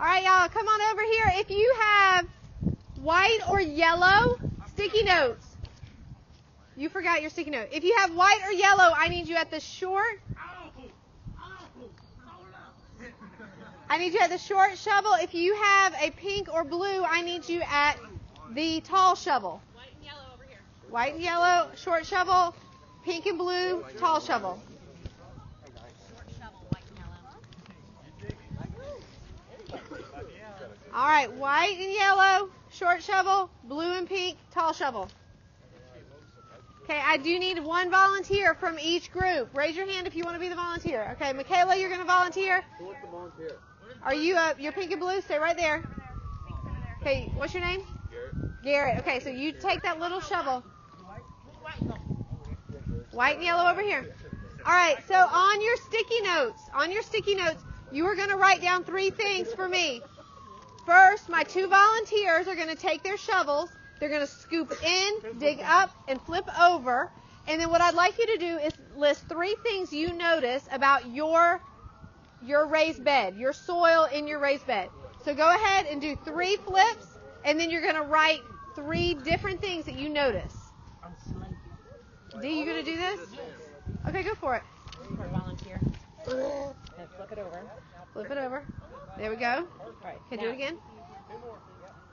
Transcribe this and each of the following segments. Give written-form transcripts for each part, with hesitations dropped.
All right, y'all, come on over here. If you have white or yellow sticky notes, you forgot your sticky note. If you have white or yellow, I need you at the short. I need you at the short shovel. If you have a pink or blue, I need you at the tall shovel. White and yellow over here. White and yellow, short shovel, pink and blue, tall shovel. Short shovel, white and yellow. All right, white and yellow, short shovel, blue and pink, tall shovel. Okay, I do need one volunteer from each group. Raise your hand if you want to be the volunteer. Okay, Michaela, you're going to volunteer. Who wants to volunteer? Are you you're pink and blue? Stay right there. Okay, what's your name? Garrett. Garrett. Okay, so you take that little shovel. White and yellow over here. All right, so on your sticky notes, you are going to write down 3 things for me. First, my 2 volunteers are going to take their shovels. They're going to scoop in, dig up, and flip over. And then what I'd like you to do is list 3 things you notice about your raised bed, your soil in your raised bed. So go ahead and do 3 flips, and then you're going to write 3 different things that you notice. D, you going to do this? Okay, go for it. For a volunteer. And flip it over. Flip it over. There we go. All right. Okay, do it again.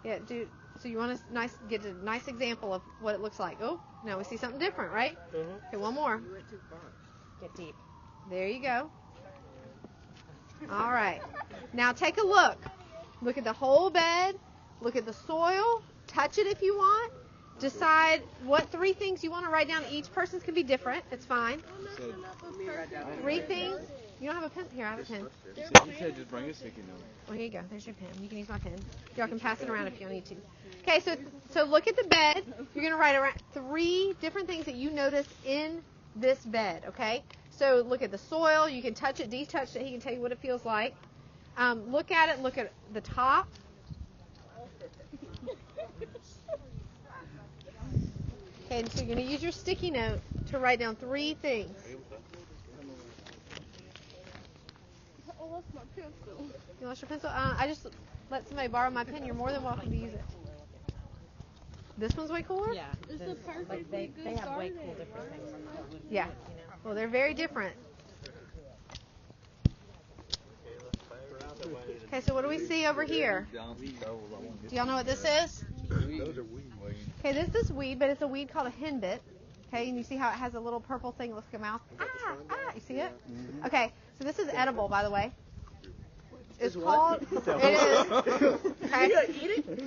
Yeah, do. So you want to get a nice example of what it looks like. Oh, now we see something different, right? Okay, one more. Get deep. There you go. All right. Now take a look. Look at the whole bed. Look at the soil. Touch it if you want. Decide what 3 things you want to write down. Each person's can be different. It's fine. 3 things. You don't have a pen? Here, I have a pen. He said just bring a sticky note. Well, here you go. There's your pen. You can use my pen. Y'all can pass it around if you need to. Okay, so look at the bed. You're going to write around 3 different things that you notice in this bed, okay? So look at the soil. You can touch it. Dee touched it. He can tell you what it feels like. Look at it. Look at the top. Okay, and so you're going to use your sticky note to write down 3 things. I lost my pencil. You lost your pencil? I just let somebody borrow my pen. You're more than welcome to use it. This one's way cooler? Yeah. It's a perfect Like they have way cool different things on that. Yeah. Well, they're very different. Okay, so what do we see over here? Do y'all know what this is? Okay, this is weed, but it's a weed called a henbit. Okay, and you see how it has a little purple thing that looks like a mouth? You see it? Okay, so this is edible, by the way. It's called, it is. Okay,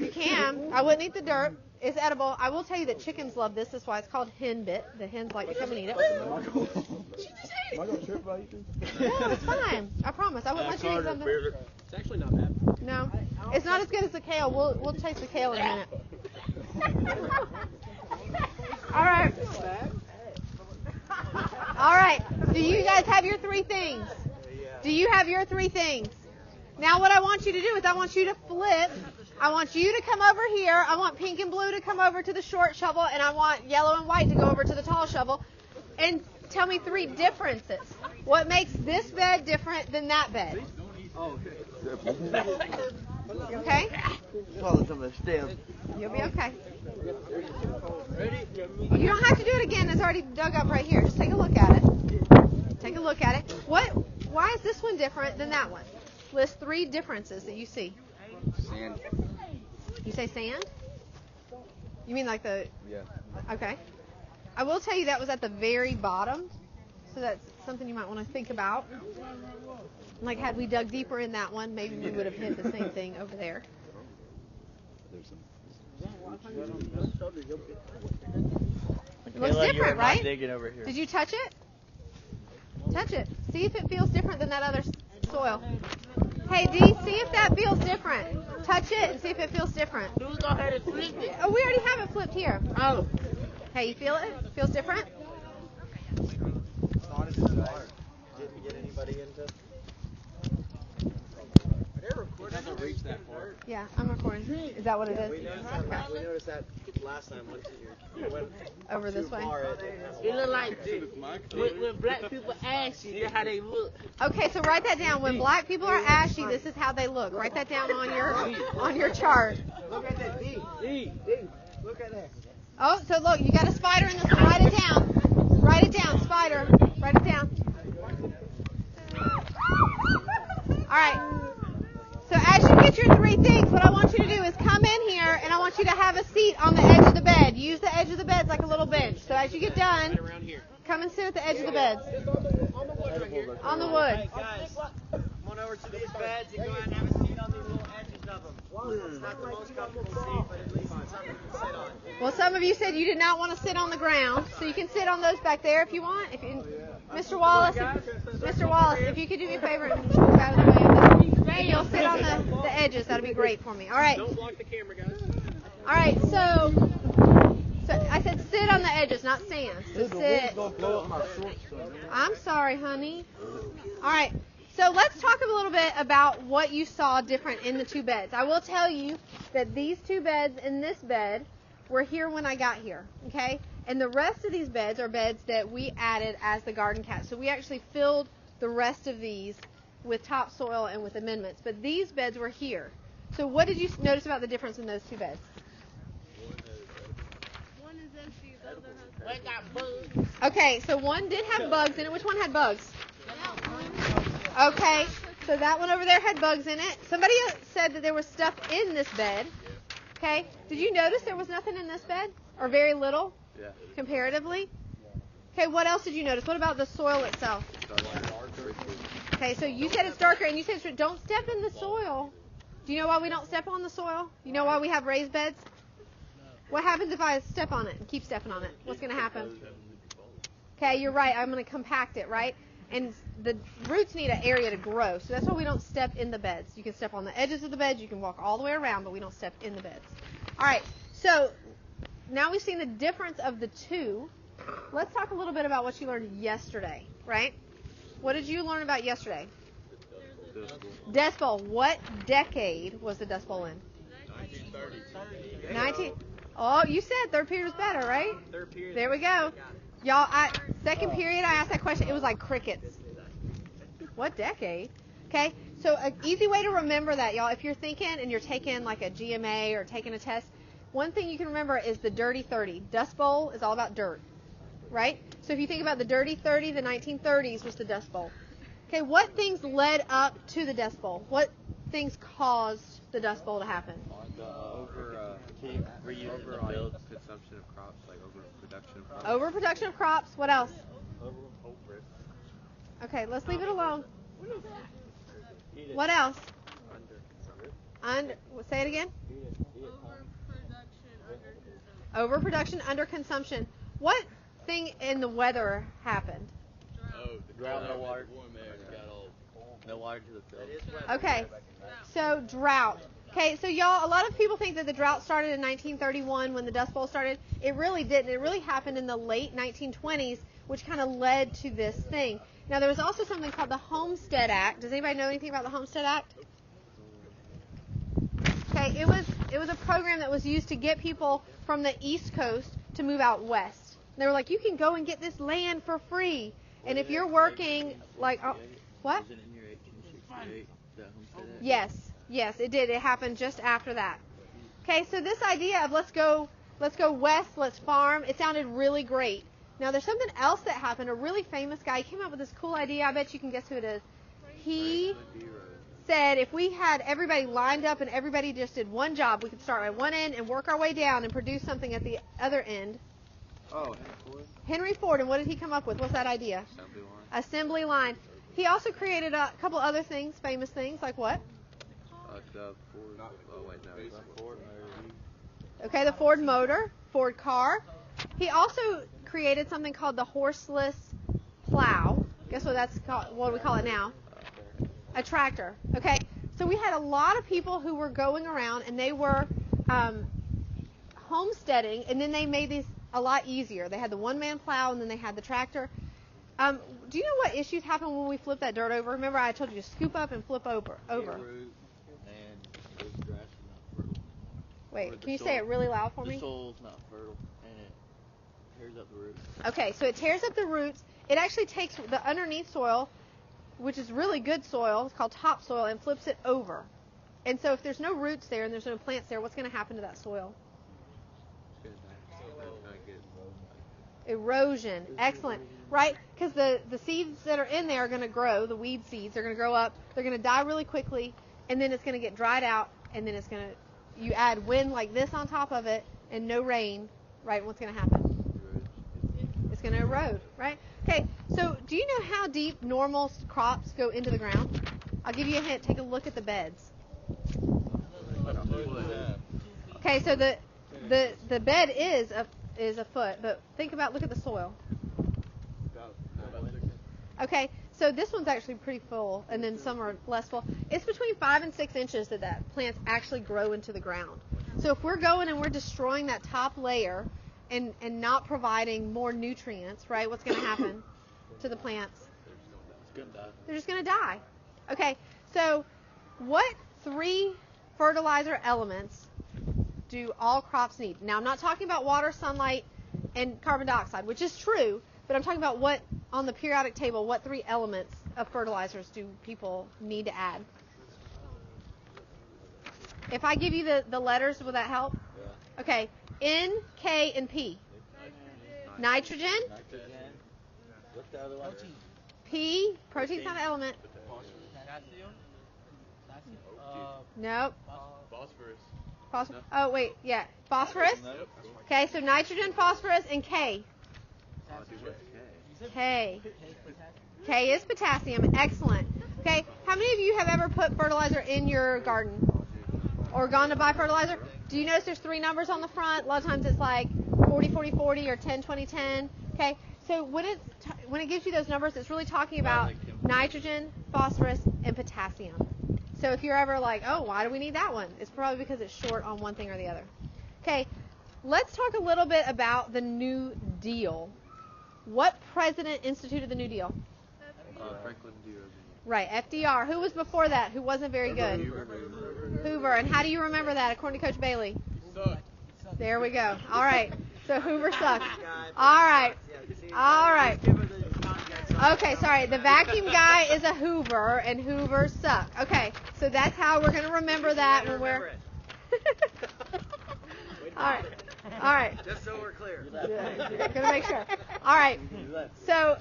you can. I wouldn't eat the dirt. It's edible. I will tell you that chickens love this. That's why it's called henbit. The hens like to come and eat it. Am I going to trip about eating? No, it's fine. I promise. I wouldn't let you eat something. It's actually not bad. No, it's not as good as the kale. We'll taste the kale in a minute. All right. All right. Do you guys have your 3 things? Do you have your 3 things? Now what I want you to do is I want you to flip. I want you to come over here. I want pink and blue to come over to the short shovel, and I want yellow and white to go over to the tall shovel. And tell me 3 differences. What makes this bed different than that bed? Okay? Follow some of the stems. You'll be okay. You don't have to do it again. It's already dug up right here. Just take a look at it. Take a look at it. Why is this one different than that one? List 3 differences that you see. Sand. You say sand? You mean like the... Yeah. Okay. I will tell you that was at the very bottom. So that's something you might want to think about. Like had we dug deeper in that one, maybe we would have hit the same thing over there. It looks different, right? Digging over here. Did you touch it? Touch it. See if it feels different than that other soil. Hey, Dee, see if that feels different. Touch it and see if it feels different. Who's go ahead and flip it? Oh, we already have it flipped here. Oh. Hey, you feel it? Feels different? Didn't get anybody into? It doesn't reach that far. Yeah, I'm recording. Is that what it is? We noticed that last time once you went Over this way. It look like when black people ashy, that's how they look. Okay, so write that down. When black people are ashy, this is how they look. Write that down on your chart. Look at that D. Look at that. Oh, so look, you got a spider in this one. Write it down. Write it down, spider. Write it down. All right. So as you get your 3 things, what I want you to do is come in here, and I want you to have a seat on the edge of the bed. Use the edge of the bed like a little bench. So as you get done, come and sit at the edge of the beds. On the wood. Guys, come on over to these beds and go ahead and have a seat on these little edges of them. It's not the most comfortable seat, but at least it's something to sit on. Well, some of you said you did not want to sit on the ground, so you can sit on those back there if you want. Mr. Wallace, if you could do me a favor and move out of the way. If you'll sit on the edges, that'd be great for me. All right. Don't block the camera, guys. All right. So I said sit on the edges, not stand. So sit. I'm sorry, honey. All right. So let's talk a little bit about what you saw different in the 2 beds. I will tell you that these 2 beds and this bed were here when I got here, okay? And the rest of these beds are beds that we added as the garden cat. So we actually filled the rest of these with topsoil and with amendments. But these beds were here. So what did you notice about the difference in those 2 beds? One is empty, the other has. One got bugs. Okay, so one did have bugs in it. Which one had bugs? Okay, so that one over there had bugs in it. Somebody said that there was stuff in this bed. Okay, did you notice there was nothing in this bed? Or very little? Yeah. Comparatively? Okay, what else did you notice? What about the soil itself? Okay, so you said it's darker, and you said don't step in the soil. Do you know why we don't step on the soil? You know why we have raised beds? What happens if I step on it and keep stepping on it? What's going to happen? Okay, you're right. I'm going to compact it, right? And the roots need an area to grow, so that's why we don't step in the beds. You can step on the edges of the beds, you can walk all the way around, but we don't step in the beds. All right, so now we've seen the difference of the 2. Let's talk a little bit about what you learned yesterday, right? What did you learn about yesterday? Dust Bowl. What decade was the Dust Bowl in? 1930s. Oh, you said third period was better, right? Third period. There we go. Y'all, second period, I asked that question. It was like crickets. What decade? Okay, so an easy way to remember that, y'all, if you're thinking and you're taking like a GMA or taking a test, one thing you can remember is the dirty 30. Dust Bowl is all about dirt, right? So if you think about the dirty 30, the 1930s was the Dust Bowl. Okay, what things led up to the Dust Bowl? What things caused the Dust Bowl to happen? Consumption of crops, like overproduction of crops. Overproduction of crops. What else? Okay, let's leave it alone. What else? Say it again. Overproduction, underconsumption. What thing in the weather happened? Drought, no water. No water to the field. Okay, so drought. Okay, so y'all, a lot of people think that the drought started in 1931 when the Dust Bowl started. It really didn't. It really happened in the late 1920s, which kind of led to this thing. Now, there was also something called the Homestead Act. Does anybody know anything about the Homestead Act? Okay, it was a program that was used to get people from the East Coast to move out west. And they were like, you can go and get this land for free. And if you're working, like, what? Was it in your 1868, the Homestead Act? Yes, it did. It happened just after that. Okay, so this idea of let's go west, let's farm, it sounded really great. Now, there's something else that happened. A really famous guy came up with this cool idea. I bet you can guess who it is. He said if we had everybody lined up and everybody just did one job, we could start at one end and work our way down and produce something at the other end. Oh, Henry Ford, and what did he come up with? What's that idea? Assembly line. He also created a couple other things, famous things, like what? Okay, the Ford motor, Ford car. He also created something called the horseless plow. Guess what that's called? What do we call it now? A tractor. Okay, so we had a lot of people who were going around and they were homesteading, and then they made these a lot easier. They had the one-man plow, and then they had the tractor. Do you know what issues happen when we flip that dirt over? Remember I told you to scoop up and flip over. Wait, can you say it really loud for me? The soil's not fertile, and it tears up the roots. Okay, so it tears up the roots. It actually takes the underneath soil, which is really good soil, it's called topsoil, and flips it over. And so if there's no roots there and there's no plants there, what's going to happen to that soil? Erosion. Excellent. Right? Because the seeds that are in there are going to grow, the weed seeds are going to grow up, they're going to die really quickly, and then it's going to get dried out, and then it's going to, you add wind like this on top of it, and no rain, right? What's going to happen? It's going to erode, right? Okay, so do you know how deep normal crops go into the ground? I'll give you a hint. Take a look at the beds. Okay, so the bed is a foot, but look at the soil. Okay, so this one's actually pretty full, and then some are less full. It's between 5 and 6 inches that plants actually grow into the ground. So if we're going and we're destroying that top layer and not providing more nutrients, right, what's going to happen to the plants? They're just going to die. Okay, so what 3 fertilizer elements do all crops need? Now, I'm not talking about water, sunlight, and carbon dioxide, which is true, but I'm talking about what, on the periodic table, what 3 elements of fertilizers do people need to add? If I give you the letters, will that help? Yeah. Okay, N, K, and P. Nitrogen. What's the other one? P, protein's not an element. Nope. Phosphorus. Oh, wait, yeah. Phosphorus. Okay, so nitrogen, phosphorus, and K. K. K is potassium. Excellent. Okay, how many of you have ever put fertilizer in your garden or gone to buy fertilizer? Do you notice there's 3 numbers on the front? A lot of times it's like 40, 40, 40 or 10, 20, 10. Okay, so when it gives you those numbers, it's really talking about nitrogen, phosphorus, and potassium. So if you're ever like, oh, why do we need that one? It's probably because it's short on one thing or the other. Okay, let's talk a little bit about the New Deal. What president instituted the New Deal? Franklin D. Roosevelt. Right, FDR. Who was before that? Who wasn't very good? Hoover. And how do you remember that, according to Coach Bailey? There we go. All right. So Hoover sucks. All right. All right. Okay, sorry. The vacuum guy is a Hoover, and Hoover suck. Okay, so that's how we're going to remember that when we're... All right. All right. Just so we're clear. Going to make sure. All right. So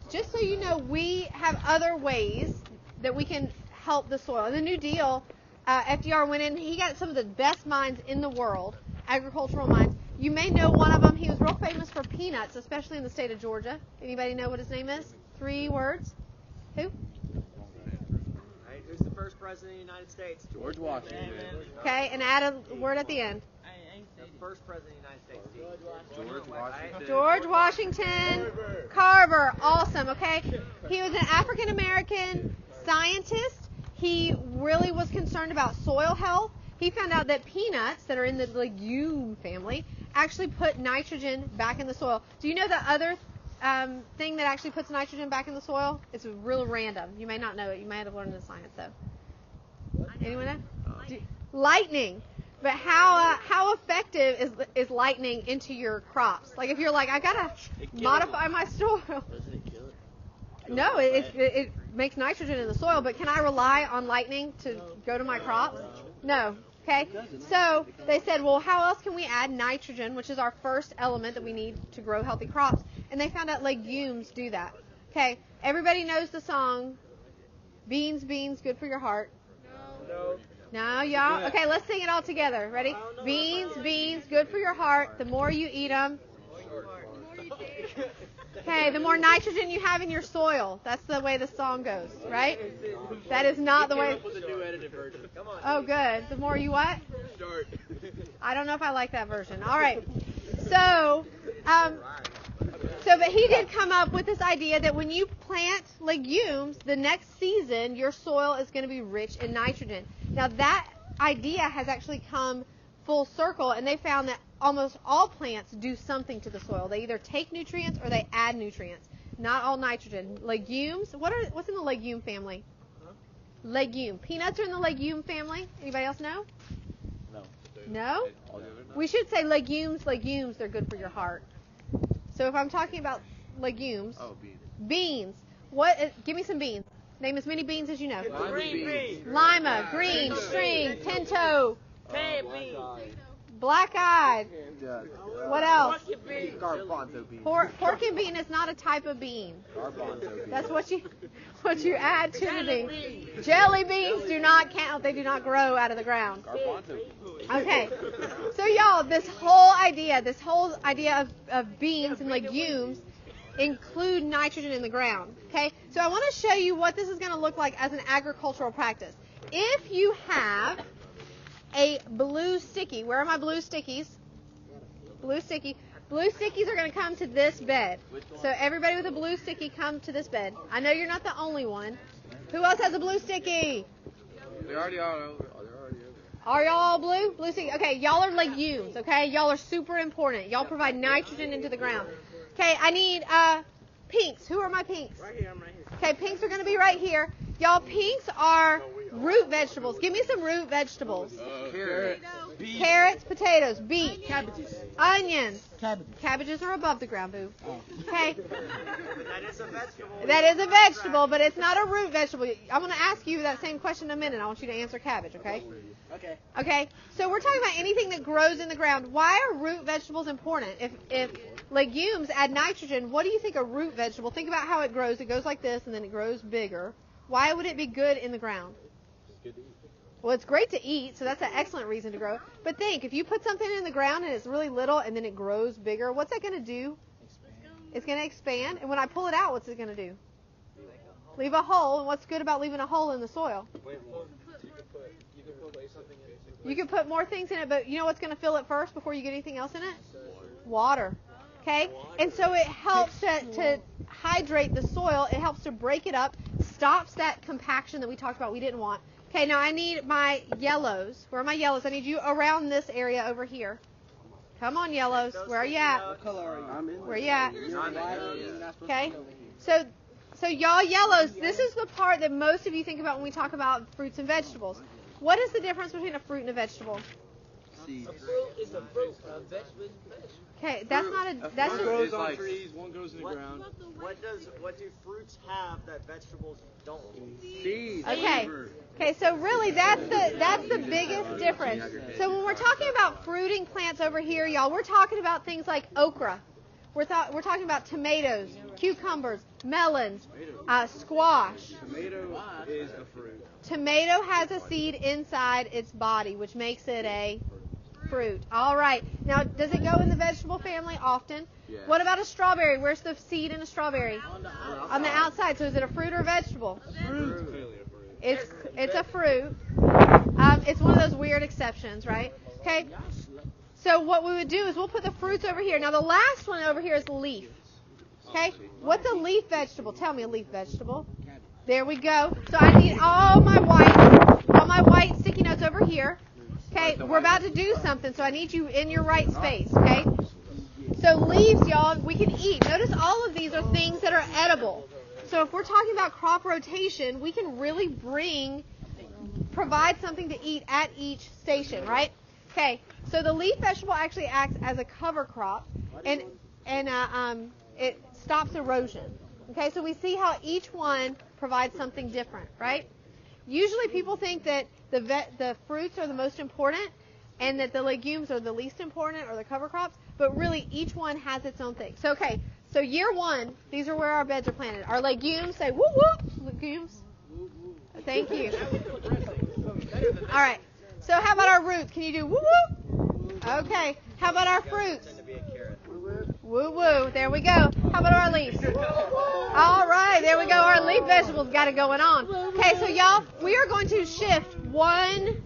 just so you know, we have other ways that we can help the soil. In the New Deal, FDR went in. He got some of the best minds in the world, agricultural minds. You may know one of them. He was real famous for peanuts, especially in the state of Georgia. Anybody know what his name is? 3 words. Who? Right, who's the first president of the United States? George Washington. Okay, and add a word at the end. The first president of the United States. George Washington. George Washington Carver. Awesome, okay? He was an African-American scientist. He really was concerned about soil health. He found out that peanuts that are in the legume family actually put nitrogen back in the soil. Do you know the other thing that actually puts nitrogen back in the soil? It's real random. You may not know it. You may have learned in science, though. Anyone know? Lightning. But how effective is lightning into your crops? Like if you're like, I gotta modify my soil. Doesn't it kill it? No, it makes nitrogen in the soil, but can I rely on lightning to go to my crops? No. Okay? So they said, well, how else can we add nitrogen, which is our first element that we need to grow healthy crops? And they found out legumes do that. Okay, everybody knows the song, Beans, Beans, Good for Your Heart. No. No, y'all? Okay, let's sing it all together. Ready? Beans, beans, good for your heart. The more you eat them. Okay, the more nitrogen you have in your soil. That's the way the song goes, right? That is not the way. Oh, good. The more you what? I don't know if I like that version. All right. So, but he did come up with this idea that when you plant legumes, the next season, your soil is going to be rich in nitrogen. Now, that idea has actually come full circle, and they found that almost all plants do something to the soil. They either take nutrients or they add nutrients. Not all nitrogen. Legumes, what's in the legume family? Legume. Peanuts are in the legume family. Anybody else know? No. No? We should say legumes, they're good for your heart. So if I'm talking about legumes, beans. Give me some beans. Name as many beans as you know. Lima, green, string, pinto, black-eyed. What else? Garbanzo beans. Pork and bean is not a type of bean. Garbanzo beans. That's what you add to the bean. Jelly beans do not count. They do not grow out of the ground. Garbanzo beans. Okay. So y'all, this whole idea of beans and legumes include nitrogen in the ground. Okay? So I want to show you what this is going to look like as an agricultural practice. If you have a blue sticky, where are my blue stickies? Blue sticky. Blue stickies are going to come to this bed. So everybody with a blue sticky, come to this bed. I know you're not the only one. Who else has a blue sticky? They already are over. Are y'all all blue? Blue sticky. Okay, y'all are legumes, okay? Y'all are super important. Y'all provide nitrogen into the ground. Okay, I need pinks. Who are my pinks? Right here, I'm right here. Okay, pinks are going to be right here. Y'all, pinks are root vegetables. Give me some root vegetables. Carrots, potatoes, beets, Cabbages. onions. Cabbages. Cabbages are above the ground, boo. Okay, That is a vegetable. that is a vegetable, but it's not a root vegetable. I'm going to ask you that same question in a minute. I want you to answer cabbage, okay? Okay. Okay, so we're talking about anything that grows in the ground. Why are root vegetables important? If legumes add nitrogen, what do you think a root vegetable? Think about how it grows. It goes like this, and then it grows bigger. Why would it be good in the ground? Well, it's great to eat, so that's an excellent reason to grow. But think, if you put something in the ground and it's really little and then it grows bigger, what's that going to do? It's going to expand. And when I pull it out, what's it going to do? Leave a hole. And what's good about leaving a hole in the soil? You can put more things in it, but you know what's going to fill it first before you get anything else in it? Water. Okay? And so it helps to hydrate the soil. It helps to break it up, stops that compaction that we talked about we didn't want. Okay, now I need my yellows. Where are my yellows? I need you around this area over here. Come on, yellows. Where are you at? Where are you at? Okay? So y'all yellows, this is the part that most of you think about when we talk about fruits and vegetables. What is the difference between a fruit and a vegetable? Seeds. A fruit is a fruit. A vegetable is a vegetable. Okay, that's not a. That's One just. grows on trees, one grows in the What, ground. what do fruits have that vegetables don't? Seeds. Okay. Okay, so really that's the biggest difference. So when we're talking about fruiting plants over here, y'all, we're talking about things like okra. We're talking about tomatoes, cucumbers, melons, squash. Tomato is a fruit. Tomato has a seed inside its body, which makes it a fruit. All right. Now, does it go in the vegetable family often? Yeah. What about a strawberry? Where's the seed in a strawberry? On the outside. So is it a fruit or a vegetable? It's a fruit. It's one of those weird exceptions, right? Okay. So what we would do is we'll put the fruits over here. Now the last one over here is leaf. Okay. What's a leaf vegetable? Tell me a leaf vegetable. There we go. So I need all my white sticky notes over here. Okay. We're about to do something, so I need you in your right space. Okay. So leaves, y'all, we can eat. Notice all of these are things that are edible. So if we're talking about crop rotation, we can really provide something to eat at each station, right? Okay, so the leaf vegetable actually acts as a cover crop, and it stops erosion. Okay, so we see how each one provides something different, right? Usually people think that the fruits are the most important and that the legumes are the least important or the cover crops, but really each one has its own thing. So, okay, so year one, these are where our beds are planted. Our legumes, say whoop whoop, legumes. Thank you. All right, so how about our roots? Can you do whoop whoop? Okay, how about our fruits? Woo woo, there we go. How about our leaves? All right, there we go. Our leaf vegetables got it going on. Okay, so y'all, we are going to shift one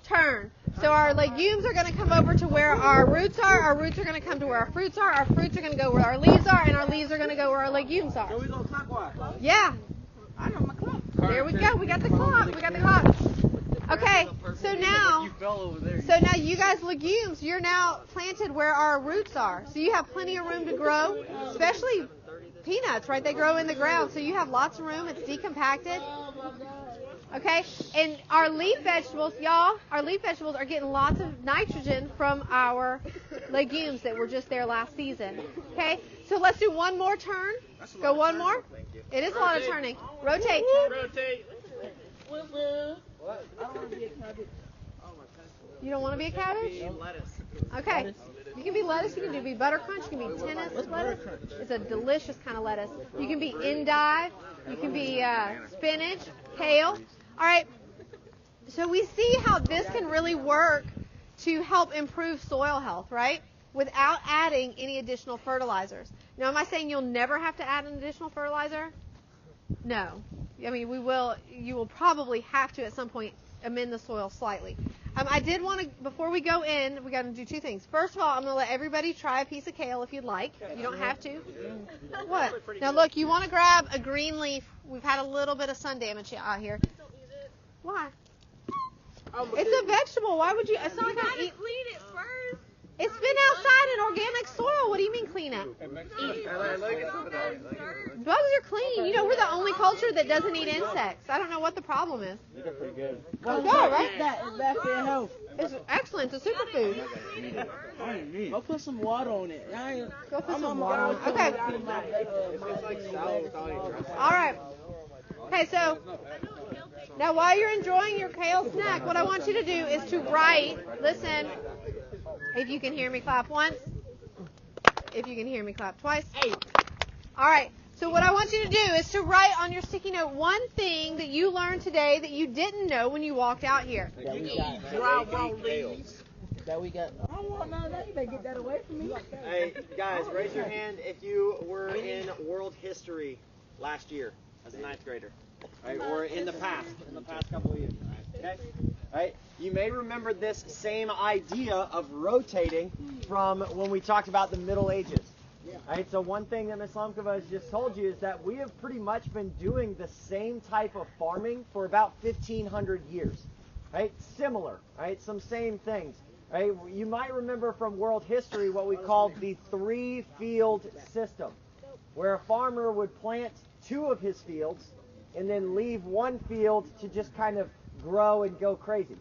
turn. So our legumes are going to come over to where our roots are. Our roots are going to come to where our fruits are. Our fruits are going to go where our leaves are, and our leaves are going to go where our legumes are. So we go clockwise. Yeah. I know my clock. There we go. We got the clock. We got the clock. Okay. So now you guys legumes, you're now planted where our roots are. So you have plenty of room to grow, especially peanuts, right? They grow in the ground, so you have lots of room. It's decompacted. Okay. Okay? And our leaf vegetables, y'all, our leaf vegetables are getting lots of nitrogen from our legumes that were just there last season. Okay? So let's do one more turn. Go one more. It is a lot of turning. Rotate. Rotate. You don't want to be a cabbage? Lettuce. Okay. You can be lettuce. You can be butter crunch. You can be tennis lettuce. It's a delicious kind of lettuce. You can be endive. You can be spinach, kale. All right. So we see how this can really work to help improve soil health, right? Without adding any additional fertilizers. Now, am I saying you'll never have to add an additional fertilizer? No. I mean, you will probably have to at some point amend the soil slightly. I did want to, before we go in, we got to do two things. First of all, I'm going to let everybody try a piece of kale if you'd like. You don't have to. What? Now look, you want to grab a green leaf. We've had a little bit of sun damage out here. Why? It's a vegetable. Why would you? It's not like I eat. Clean it first. It's been outside in organic soil. What do you mean clean it? Bugs are clean. You know, we're the only culture that doesn't eat insects. I don't know what the problem is. They're pretty good. Go, right? It's bad for your health. It's excellent. It's a superfood. Go put some water on it. Go put some water on it. Okay. All right. Okay, so now while you're enjoying your kale snack, what I want you to do is to write, listen, if you can hear me, clap once. If you can hear me, clap twice. All right. So what I want you to do is to write on your sticky note one thing that you learned today that you didn't know when you walked out here. That we got dry raw leaves. That we got. I don't want none of that. You better get that away from me. Hey, guys, raise your hand if you were in world history last year as a 9th grader. Right? Or in the past couple of years. Okay? Right? You may remember this same idea of rotating from when we talked about the Middle Ages. Right? So one thing that Ms. Lemkova has just told you is that we have pretty much been doing the same type of farming for about 1,500 years. Right? Similar. Right? Some same things. Right? You might remember from world history what we called the 3-field system, where a farmer would plant 2 of his fields and then leave 1 field to just kind of grow and go crazy.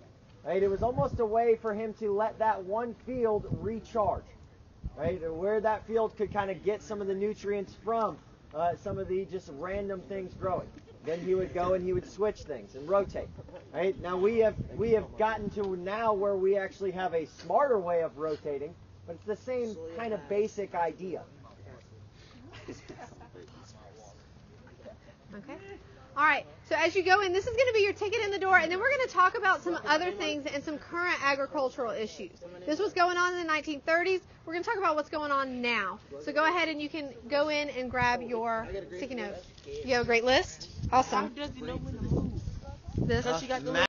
Right? It was almost a way for him to let that 1 field recharge. Right? Where that field could kind of get some of the nutrients from some of the just random things growing. Then he would go and he would switch things and rotate. Right? Now we have gotten to now where we actually have a smarter way of rotating, but it's the same kind of basic idea. Okay. All right. So as you go in, this is going to be your ticket in the door, and then we're going to talk about some other things and some current agricultural issues. This was going on in the 1930s. We're going to talk about what's going on now. So go ahead and you can go in and grab your sticky notes. You have a great list? Awesome. How does he know when to move? This. She got the